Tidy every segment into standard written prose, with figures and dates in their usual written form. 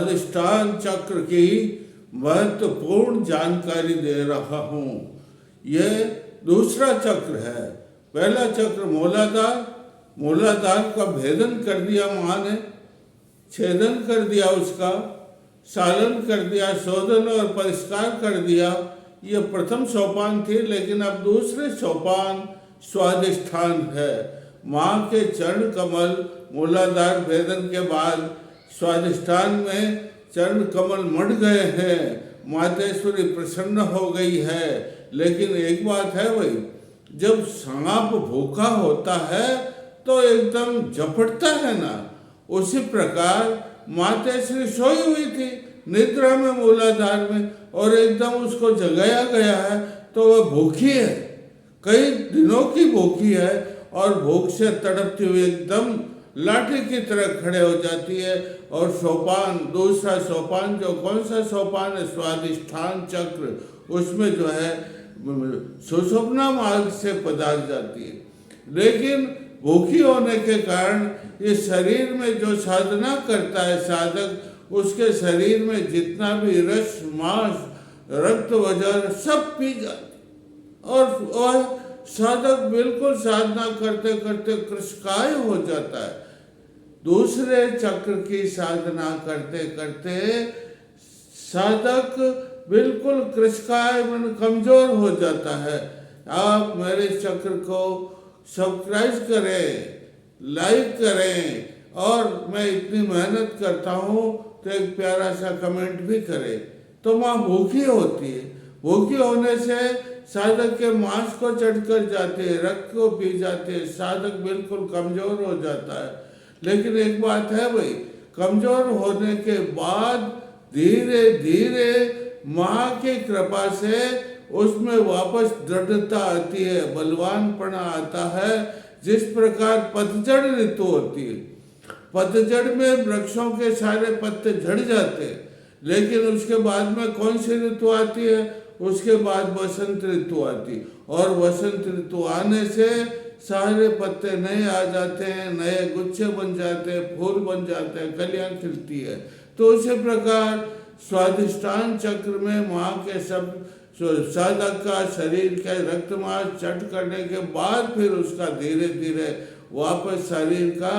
अधिष्ठान चक्र की महत्वपूर्ण जानकारी दे रहा हूँ। यह दूसरा चक्र है। पहला चक्र मूलाधार, मूलाधार का भेदन कर दिया माँ ने, छेदन कर दिया उसका, सालन कर दिया, शोधन और परिष्कार कर दिया। ये प्रथम सोपान थी, लेकिन अब दूसरे सोपान स्वाधिष्ठान है। माँ के चरण कमल मूलाधार भेदन के बाद स्वाधिष्ठान में चरण कमल मढ़ गए हैं। मातेश्वरी प्रसन्न हो गई है। लेकिन एक बात है भाई, जब सांप भूखा होता है तो एकदम झपटता है ना, उसी प्रकार मातेश्वरी सोई हुई थी निद्रा में मूलाधार में, और एकदम उसको जगाया गया है तो वह भूखी है, कई दिनों की भूखी है, और भूख से तड़पती हुई एकदम लाठी की तरह खड़े हो जाती है। और सोपान, दूसरा सोपान, जो कौन सा सोपान है, स्वाधिष्ठान चक्र, उसमें जो है सुषुम्ना मार्ग से पधार जाती है। लेकिन भूखी होने के कारण ये शरीर में जो साधना करता है साधक, उसके शरीर में जितना भी रस, मांस, रक्त वगैरह सब पी जाते, और साधक बिल्कुल साधना करते करते कृशकाय हो जाता है। दूसरे चक्र की साधना करते करते साधक बिल्कुल कृशकाय, मन कमजोर हो जाता है। आप मेरे चक्र को सब्सक्राइब करें, लाइक करें, और मैं इतनी मेहनत करता हूँ तो एक प्यारा सा कमेंट भी करें। तो माँ भूखी होती है, भूखी होने से साधक के मांस को चढ़कर जाते हैं, रक्त को पी जाते हैं, साधक बिल्कुल कमजोर हो जाता है। लेकिन एक बात है भाई, कमजोर होने के बाद धीरे धीरे माँ की कृपा से उसमें वापस दृढ़ता आती है, बलवानपना आता है। जिस प्रकार पतझड़ ऋतु होती है, पतझड़ में वृक्षों के सारे पत्ते झड़ जाते हैं, लेकिन उसके बाद में कौन सी ऋतु आती है, उसके बाद वसंत ऋतु आती, और वसंत ऋतु आने से सारे पत्ते नए आ जाते हैं, नए गुच्छे बन जाते हैं, फूल बन जाते हैं, कलियां खिलती है। तो उसी प्रकार स्वाधिष्ठान चक्र में माँ के सब साधक का शरीर के रक्तमांस चट करने के बाद फिर उसका धीरे धीरे वापस शरीर का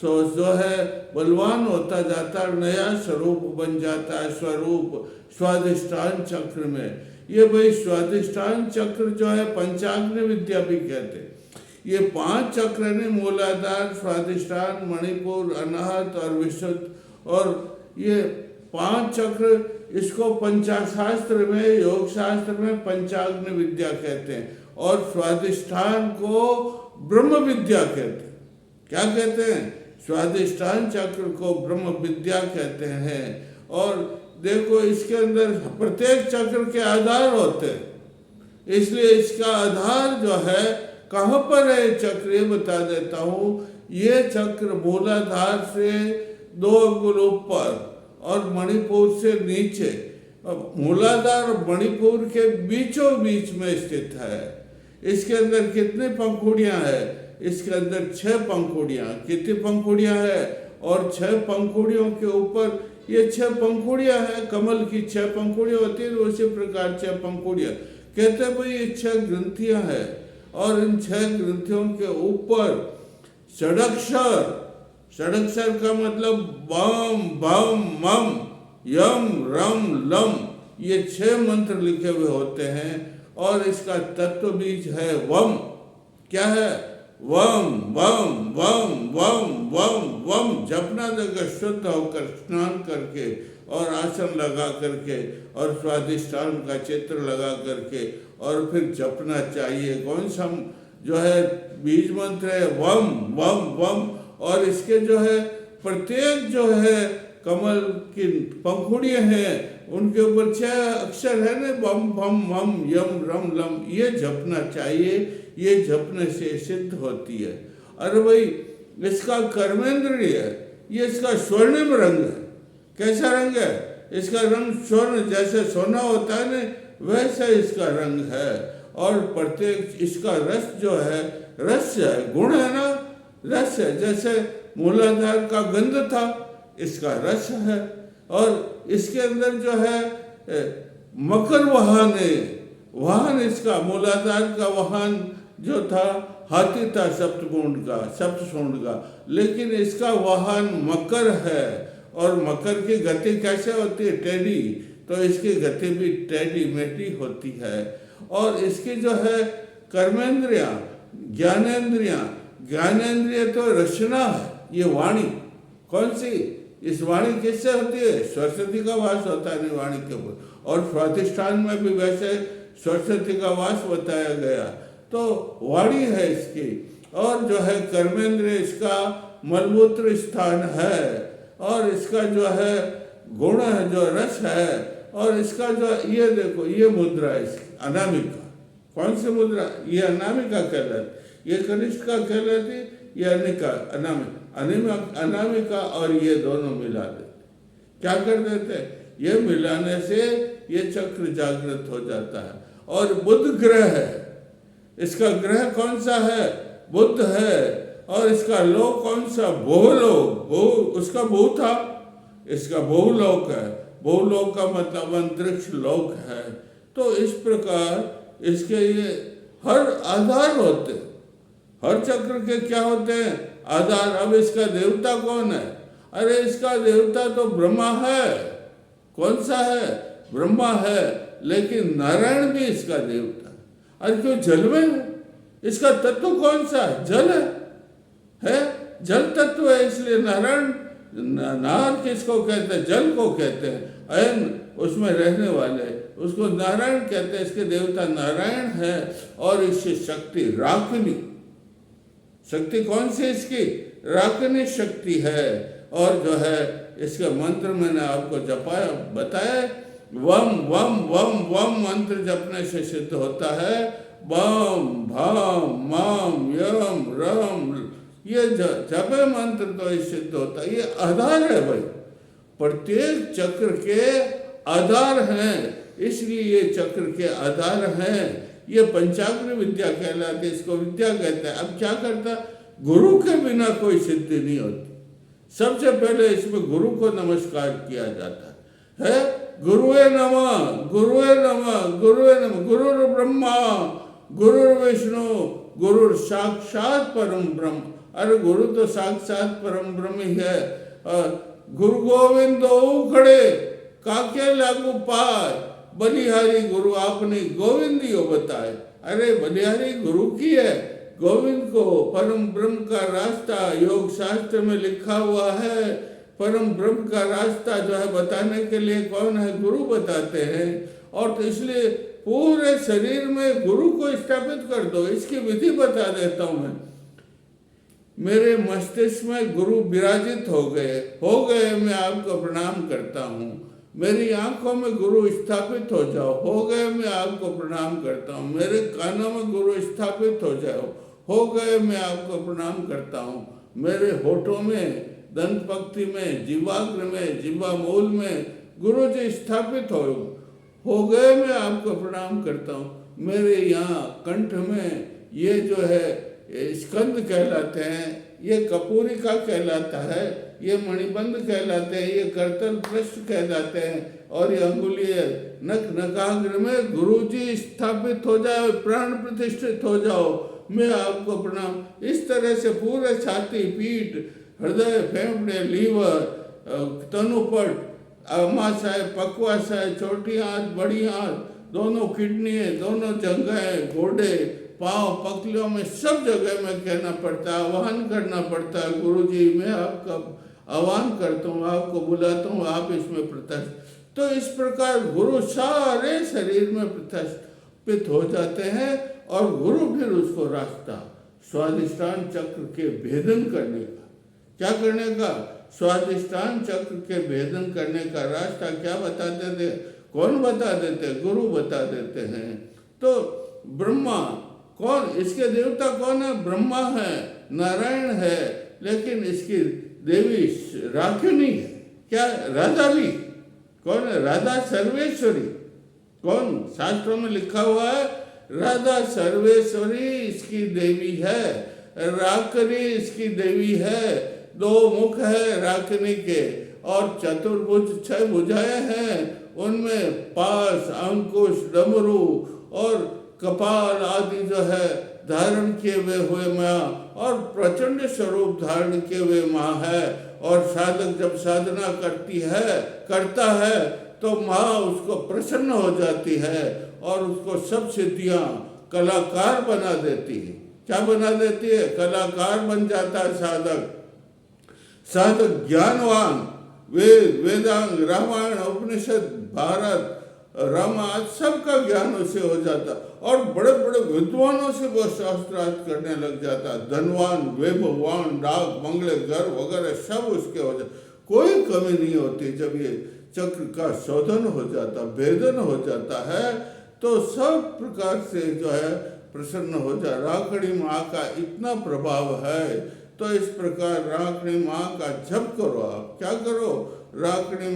जो है बलवान होता जाता है, नया स्वरूप बन जाता है, स्वरूप स्वाधिष्ठान चक्र में। ये भाई स्वाधिष्ठान चक्र जो है पंचाग्नि विद्या भी कहते हैं। ये 5 चक्र ने, मूलाधार, स्वाधिष्ठान, मणिपुर, अनाहत और विशुद्ध, और ये 5 चक्र, इसको पंचाशास्त्र में, योग शास्त्र में पंचाग्नि विद्या कहते हैं, और स्वाधिष्ठान को ब्रह्म विद्या कहते हैं। क्या कहते हैं? स्वाधिष्ठान चक्र को ब्रह्म विद्या कहते हैं। और देखो, इसके अंदर प्रत्येक चक्र के आधार होते हैं, इसलिए इसका आधार जो है कहाँ पर है चक्र, ये बता देता हूँ। ये चक्र मूलाधार से 2 अंगुल ऊपर और मणिपुर से नीचे, मूलाधार और मणिपुर के बीचों बीच में स्थित है। इसके अंदर कितनी पंखुड़ियां हैं? इसके अंदर 6 पंखुड़ियां। कितनी पंखुड़ियां हैं? और 6 पंखुड़ियों के ऊपर ये 6 पंखुड़ियां हैं। कमल की 6 पंखुड़ियां होती है, उसी प्रकार 6 पंखुड़ियां कहते हैं भाई, ये 6 ग्रंथियां हैं, और इन 6 ग्रंथियों के ऊपर षडक्षर, षडक्षर का मतलब बम बम मम यम रम लम, ये 6 मंत्र लिखे हुए होते हैं। और इसका तत्व बीज है वम। क्या है? वम वम वम वम वम वम। जपना जगह शुद्ध होकर, स्नान करके और आसन लगा करके और स्वाधिष्ठान का चित्र लगा करके, और फिर जपना चाहिए। कौन सा जो है बीज मंत्र है? वम वम वम। और इसके जो है प्रत्येक जो है कमल की पंखुड़ियाँ हैं, उनके ऊपर 6 अक्षर है ना, बम भम मम यम रम लम। ये जपना चाहिए, ये जपने से सिद्ध होती है। अरे भाई, इसका कर्मेंद्रिय है, ये इसका स्वर्णिम रंग है। कैसा रंग है? इसका रंग स्वर्ण, जैसे सोना होता है ना, वैसा इसका रंग है। और प्रत्येक इसका रस जो है, रस है, गुण है ना, रस है। जैसे मूलाधार का गंध था, इसका रस है। और इसके अंदर जो है मकर वाहन है, वाहन इसका मूलाधार का वाहन जो था हाथी था सप्तशूंड का, लेकिन इसका वाहन मकर है। और मकर की गति कैसे होती है? टेढ़ी। तो इसकी गति भी टेढ़ी मेढ़ी होती है। और इसकी जो है कर्मेंद्रियां, ज्ञानेंद्रिय तो रचना है, ये वाणी कौन सी? इस वाणी किससे होती है? सरस्वती का वास होता है वाणी के ऊपर। और स्वाधिष्ठान में भी वैसे सरस्वती का वास बताया गया। तो वाणी है इसकी। और जो है कर्मेंद्रिय इसका मलमूत्र स्थान है। और इसका जो है गुण है, जो रस है। और इसका जो ये देखो, ये मुद्रा है इसकी अनामिका। कौन सी मुद्रा? ये अनामिका कहलाती, ये कनिष्ठ का कहलाती, ये अनामिका। और ये दोनों मिला देते, क्या कर देते? ये मिलाने से ये चक्र जागृत हो जाता है। और बुध ग्रह है, इसका ग्रह कौन सा है? बुध है। और इसका लोक कौन सा? बहुलोक। उसका बहु था, इसका बहुलोक है। बहुलोक का मतलब अंतरिक्ष लोक है। तो इस प्रकार इसके ये हर आधार होते, हर चक्र के क्या होते हैं? आधार। अब इसका देवता कौन है? अरे इसका देवता तो ब्रह्मा है। कौन सा है? ब्रह्मा है। लेकिन नारायण भी इसका देवता है। अरे क्यों? जल में है। इसका तत्व कौन सा है? जल है, जल तत्व है। इसलिए नारायण, नार किसको कहते हैं? जल को कहते हैं। अयन उसमें रहने वाले, उसको नारायण कहते हैं। इसके देवता नारायण है। और इसकी शक्ति राकिनी, शक्ति कौन सी इसकी? राकिनी शक्ति है। और जो है इसके मंत्र मैंने आपको जपाया बताया, वम वम वम वम मंत्र जपने से सिद्ध होता है। बम भम मम यम रम, ये जपे मंत्र तो सिद्ध होता है। ये आधार है भाई, प्रत्येक चक्र के आधार हैं। इसलिए ये चक्र के आधार हैं। ये पंचाग्र विद्या कहलाती है, इसको विद्या कहते हैं। अब क्या करता? गुरु के बिना कोई सिद्धि नहीं होती। सबसे पहले इसमें गुरु को नमस्कार किया जाता है। गुरुवे नमः, गुरुवे नमः, गुरुवे नमः। गुरुर ब्रह्मा, गुरुर विष्णु, गुरुर साक्षात परम ब्रह्म। अरे गुरु तो साक्षात परम ब्रह्म ही है। गुरु गोविंद खड़े काके लागू पाए, बलिहारी गुरु आपने गोविंदियो बताए। अरे बलिहारी गुरु की है, गोविंद को परम ब्रह्म का रास्ता योग शास्त्र में लिखा हुआ है। परम ब्रह्म का रास्ता जो है बताने के लिए कौन है? गुरु बताते हैं। और तो इसलिए पूरे शरीर में गुरु को स्थापित कर दो। इसकी विधि बता देता हूं मैं। मेरे मस्तिष्क में गुरु विराजित हो गए, मैं आपको प्रणाम करता हूँ। मेरी आंखों में गुरु स्थापित हो गए, मैं आपको प्रणाम करता हूँ। मेरे कानों में गुरु स्थापित हो गए, मैं आपको प्रणाम करता हूँ। मेरे होठों में, दंत पंक्ति में, जीवाग्र में, जीवा मूल में गुरु जी स्थापित हो गए, मैं आपको प्रणाम करता हूँ। मेरे यहाँ कंठ में ये जो है स्कंद कहलाते हैं, ये कपूरिका कहलाता है, ये मणिबंध कहलाते हैं, ये करतल पृष्ठ कहलाते हैं। और ये अंगुलीय नकाग्र में गुरु जी स्थापित हो जाओ, प्राण प्रतिष्ठित हो जाओ, मैं आपको प्रणाम। इस तरह से पूरे छाती, पीठ, हृदय, फेफड़े, लीवर, तनुपट, अमाशय, पक्वाशय, छोटी आंत, बड़ी आंत, दोनों किडनी, दोनों जंघें, गोडे, पाँव, पकलियों में सब जगह में कहना पड़ता है, आह्वान करना पड़ता है। गुरु जी मैं आपका आह्वान करता हूँ, आपको बुलाता हूँ, आप इसमें प्रतिष्ठित। तो इस प्रकार गुरु सारे शरीर में प्रतिष्ठित हो जाते हैं। और गुरु फिर उसको रास्ता स्वाधिष्ठान चक्र के भेदन करने का, क्या करने का? स्वाधिष्ठान चक्र के भेदन करने का रास्ता क्या बताते थे? कौन बता देते? गुरु बता देते हैं। तो ब्रह्मा कौन? इसके देवता कौन है? ब्रह्मा है, नारायण है। लेकिन इसकी देवी राकिनी है, क्या? राधा भी। कौन है? राधा सर्वेश्वरी। कौन? शास्त्रों में लिखा हुआ है राधा सर्वेश्वरी इसकी देवी है, राकिनी इसकी देवी है। दो मुख है राकिनी के और चतुर्भुज 6 भुजाएं हैं, उनमें पास, अंकुश, डमरू और कपाल आदि जो है धारण किए हुए माँ और प्रचंड स्वरूप धारण किए हुए माँ है। और साधक जब साधना करता है तो माँ उसको प्रसन्न हो जाती है और उसको सब सिद्धियाँ कलाकार बना देती है। क्या बना देती है? कलाकार बन जाता है साधक ज्ञानवान, वेद, वेदांग, रामायण, उपनिषद, भारत, रामायण सबका ज्ञान उसे हो जाता और बड़े बड़े विद्वानों से वो शास्त्रार्थ करने लग जाता। धनवान, वैभववान, डाक बंगले, घर वगैरह सब उसके हो जाता, कोई कमी नहीं होती। जब ये चक्र का शोधन हो जाता, भेदन हो जाता है तो सब प्रकार से जो है प्रसन्न हो जाए। राखड़ी माँ का इतना प्रभाव है, तो इस प्रकार राखड़ी माँ का जप करो। आप क्या करो? राखड़ी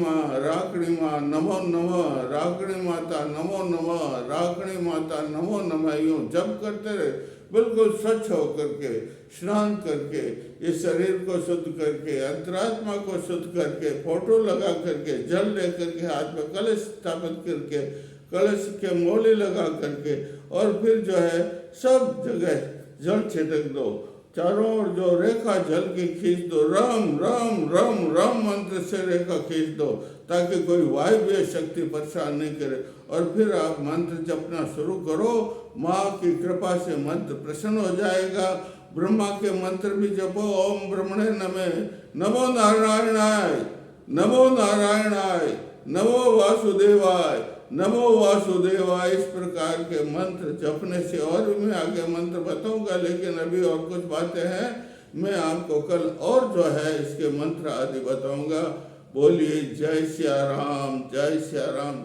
माँ नमो नमः, राखड़ी माता नमो नमः, राखड़ी माता नमो नमः, यूँ जप करते रहे, बिल्कुल स्वच्छ होकर के, स्नान करके, इस शरीर को शुद्ध करके, अंतरात्मा को शुद्ध करके, फोटो लगा करके, जल ले करके, हाथ में कलश स्थापित करके, कलश के मोले लगा करके, और फिर जो है सब जगह जल छिड़क दो, चारों ओर जो रेखा जल की खींच दो, रम रम रम रम मंत्र से रेखा खींच दो, ताकि कोई वायव्य शक्ति परेशान नहीं करे। और फिर आप मंत्र जपना शुरू करो, माँ की कृपा से मंत्र प्रसन्न हो जाएगा। ब्रह्मा के मंत्र भी जपो, ओम ब्रह्मणे नमः, नमो नारायणाय, नमो नारायणाय, नमो वासुदेवाय, नमो वासुदेवाय, इस प्रकार के मंत्र जपने से, और भी मैं आगे मंत्र बताऊंगा, लेकिन अभी और कुछ बातें हैं, मैं आपको कल और जो है इसके मंत्र आदि बताऊंगा। बोलिए जय सिया राम, जय सिया राम।